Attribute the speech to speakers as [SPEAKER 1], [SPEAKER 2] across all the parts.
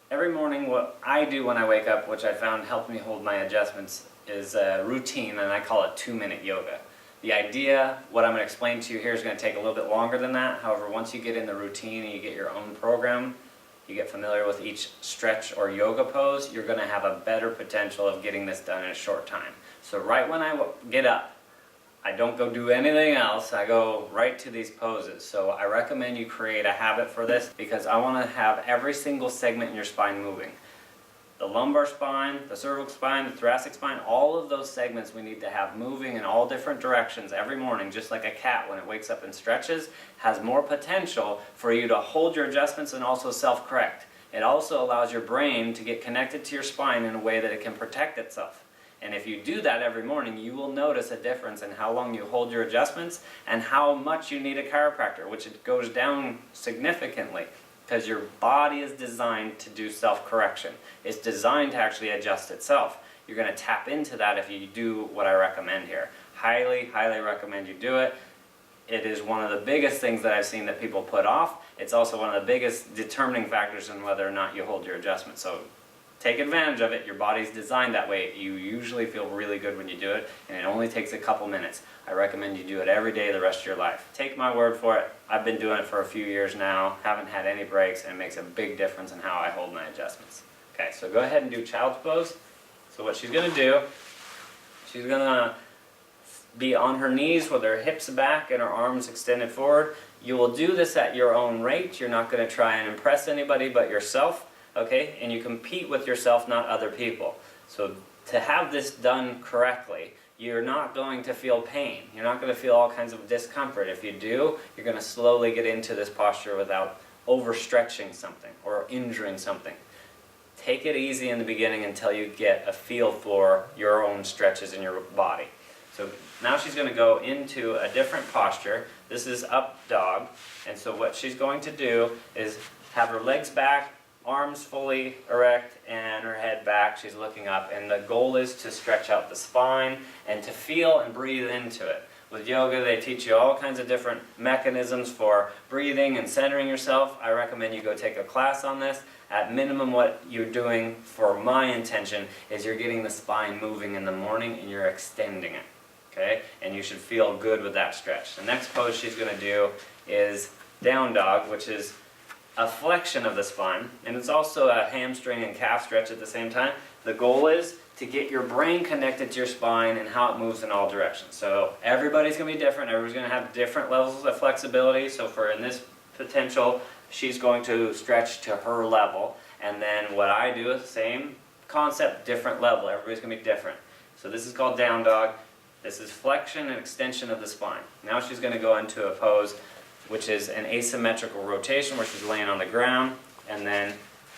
[SPEAKER 1] Every morning what I do when I wake up, which I found helped me hold my adjustments, is a routine, and I call it 2-minute yoga. The idea, what I'm going to explain to you here, is going to take a little bit longer than that. However, once you get in the routine and you get your own program, you get familiar with each stretch or yoga pose, you're going to have a better potential of getting this done in a short time. So right when I get up, I don't go do anything else, I go right to these poses. So I recommend you create a habit for this because I want to have every single segment in your spine moving. The lumbar spine, the cervical spine, the thoracic spine, all of those segments we need to have moving in all different directions every morning, just like a cat when it wakes up and stretches, has more potential for you to hold your adjustments and also self-correct. It also allows your brain to get connected to your spine in a way that it can protect itself. And if you do that every morning, you will notice a difference in how long you hold your adjustments and how much you need a chiropractor, which it goes down significantly because your body is designed to do self-correction. It's designed to actually adjust itself. You're going to tap into that if you do what I recommend here. Highly, highly recommend you do it. It is one of the biggest things that I've seen that people put off. It's also one of the biggest determining factors in whether or not you hold your adjustment. So take advantage of it. Your body's designed that way. You usually feel really good when you do it, and it only takes a couple minutes. I recommend you do it every day the rest of your life. Take my word for it. I've been doing it for a few years now, haven't had any breaks, and it makes a big difference in how I hold my adjustments. Okay, so go ahead and do child's pose. So what she's going to do, she's going to be on her knees with her hips back and her arms extended forward. You will do this at your own rate. You're not going to try and impress anybody but yourself. Okay, and you compete with yourself, not other people. So to have this done correctly, you're not going to feel pain. You're not going to feel all kinds of discomfort. If you do, you're going to slowly get into this posture without overstretching something or injuring something. Take it easy in the beginning until you get a feel for your own stretches in your body. So now she's going to go into a different posture. This is up dog, and so what she's going to do is have her legs back, arms fully erect, and her head back. She's looking up, and the goal is to stretch out the spine and to feel and breathe into it. With yoga, they teach you all kinds of different mechanisms for breathing and centering yourself. I recommend you go take a class on this. At minimum, what you're doing, for my intention, is you're getting the spine moving in the morning and you're extending it. Okay? And you should feel good with that stretch. The next pose she's going to do is down dog, which is a flexion of the spine, and it's also a hamstring and calf stretch at the same time. The goal is to get your brain connected to your spine and how it moves in all directions. So everybody's going to be different. Everybody's going to have different levels of flexibility. So for in this potential, she's going to stretch to her level, and then what I do is the same concept, different level. Everybody's going to be different. So this is called down dog. This is flexion and extension of the spine. Now she's going to go into a pose which is an asymmetrical rotation where she's laying on the ground and then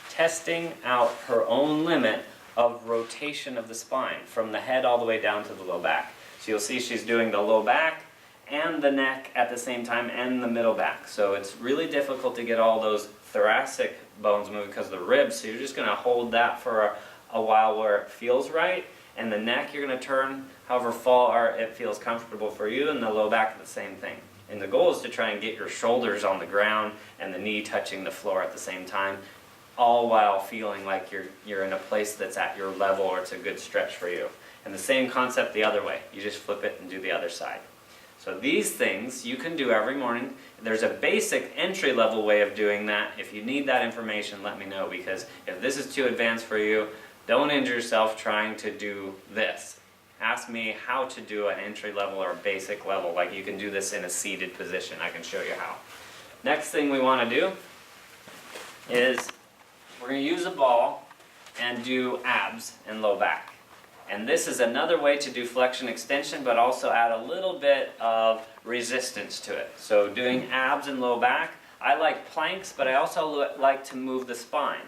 [SPEAKER 1] testing out her own limit of rotation of the spine from the head all the way down to the low back. So you'll see she's doing the low back and the neck at the same time and the middle back. So it's really difficult to get all those thoracic bones moving because of the ribs, so you're just going to hold that for a while where it feels right, and the neck you're going to turn however far it feels comfortable for you, and the low back the same thing. And the goal is to try and get your shoulders on the ground and the knee touching the floor at the same time, all while feeling like you're in a place that's at your level or it's a good stretch for you. And the same concept the other way. You just flip it and do the other side. So these things you can do every morning. There's a basic entry-level way of doing that. If you need that information, let me know, because if this is too advanced for you, don't injure yourself trying to do this. Ask me how to do an entry level or basic level, like you can do this in a seated position. I can show you how. Next thing we want to do is we're going to use a ball and do abs and low back. And this is another way to do flexion extension, but also add a little bit of resistance to it. So doing abs and low back, I like planks, but I also like to move the spine.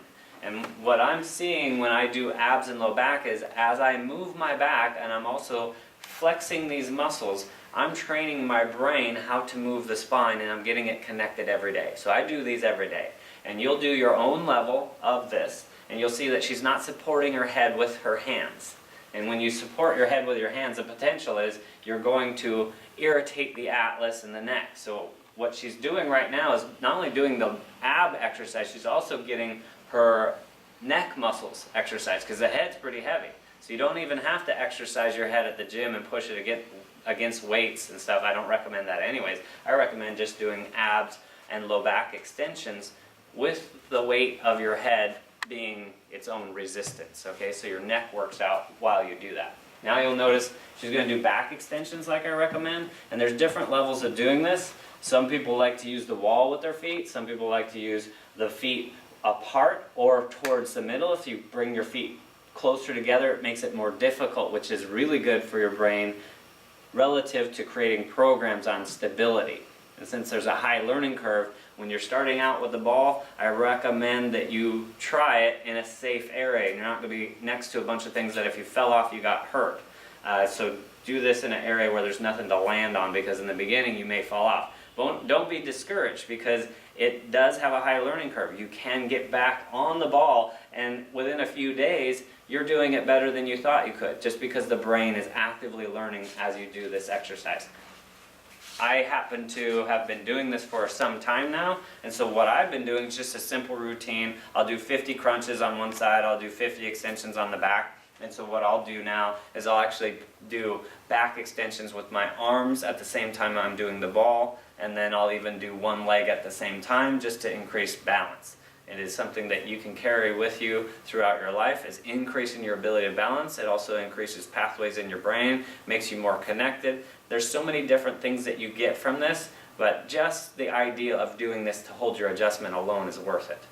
[SPEAKER 1] And what I'm seeing when I do abs and low back is as I move my back and I'm also flexing these muscles, I'm training my brain how to move the spine, and I'm getting it connected every day. So I do these every day. And you'll do your own level of this, and you'll see that she's not supporting her head with her hands. And when you support your head with your hands, the potential is you're going to irritate the atlas and the neck. So what she's doing right now is not only doing the ab exercise, she's also getting her neck muscles exercise, because the head's pretty heavy. So you don't even have to exercise your head at the gym and push it against weights and stuff. I don't recommend that anyways. I recommend just doing abs and low back extensions with the weight of your head being its own resistance, okay? So your neck works out while you do that. Now you'll notice she's going to do back extensions like I recommend, and there's different levels of doing this. Some people like to use the wall with their feet. Some people like to use the feet apart or towards the middle. If you bring your feet closer together, it makes it more difficult, which is really good for your brain relative to creating programs on stability. And since there's a high learning curve, when you're starting out with the ball, I recommend that you try it in a safe area. You're not going to be next to a bunch of things that if you fell off, you got hurt. So do this in an area where there's nothing to land on, because in the beginning you may fall off. But don't be discouraged, because it does have a high learning curve. You can get back on the ball, and within a few days, you're doing it better than you thought you could, just because the brain is actively learning as you do this exercise. I happen to have been doing this for some time now, and so what I've been doing is just a simple routine. I'll do 50 crunches on one side, I'll do 50 extensions on the back, and so what I'll do now is I'll actually do back extensions with my arms at the same time I'm doing the ball, and then I'll even do one leg at the same time just to increase balance. It is something that you can carry with you throughout your life. It's increasing your ability to balance. It also increases pathways in your brain, makes you more connected. There's so many different things that you get from this, but just the idea of doing this to hold your adjustment alone is worth it.